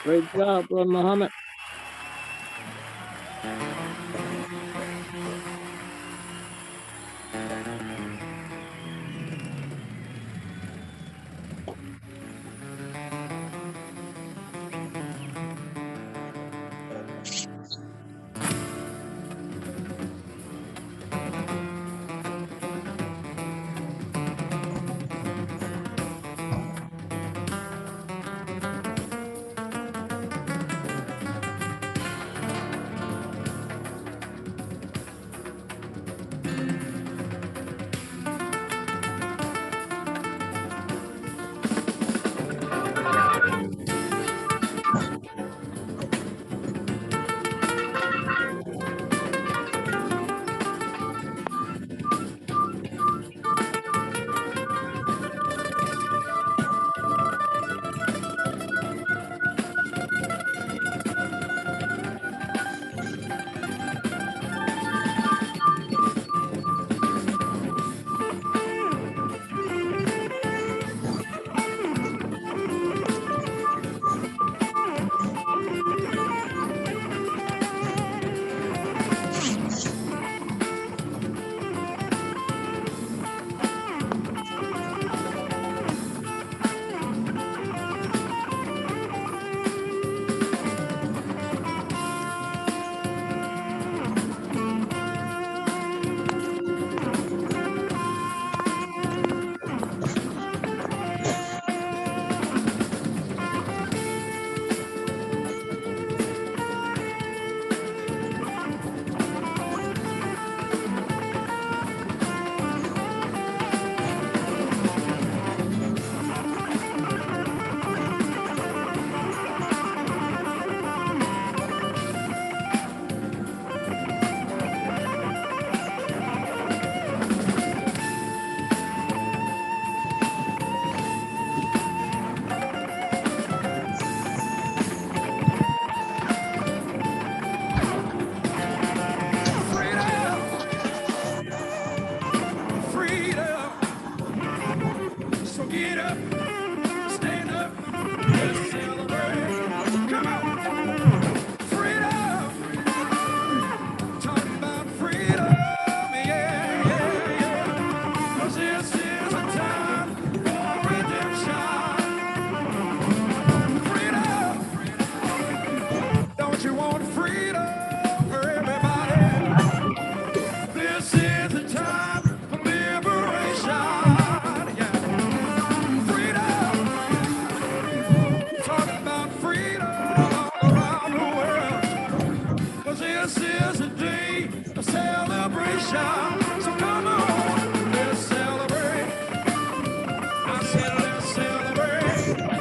Great job, Brother Muhammad. shout. So come on, let's celebrate. I said let's celebrate.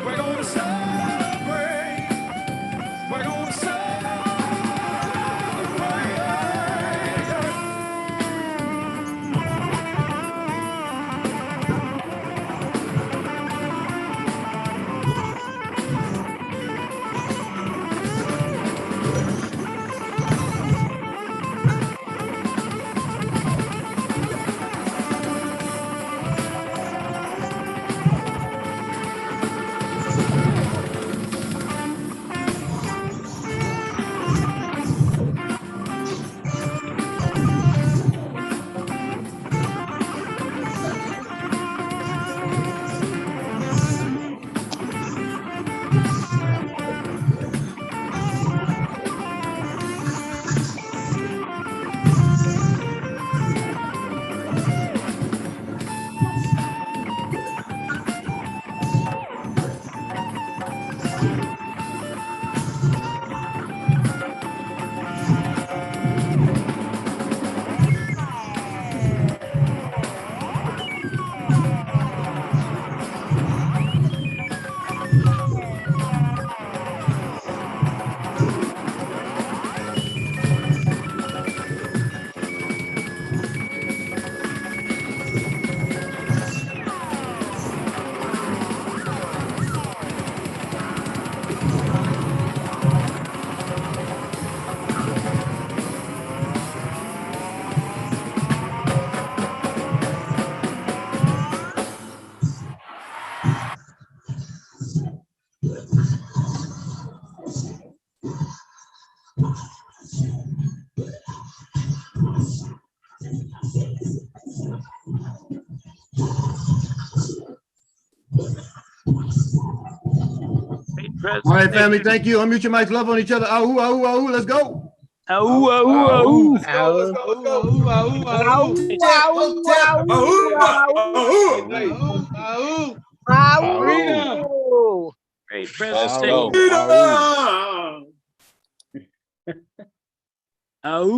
We're gonna celebrate. We're gonna celebrate. All right, family, thank you. Unmute your mics, love on each other. Ahoo, ahoo, ahoo, let's go. Ahoo, ahoo, ahoo. Let's go, let's go, let's go. Great Let's presentation. go. Ahoo.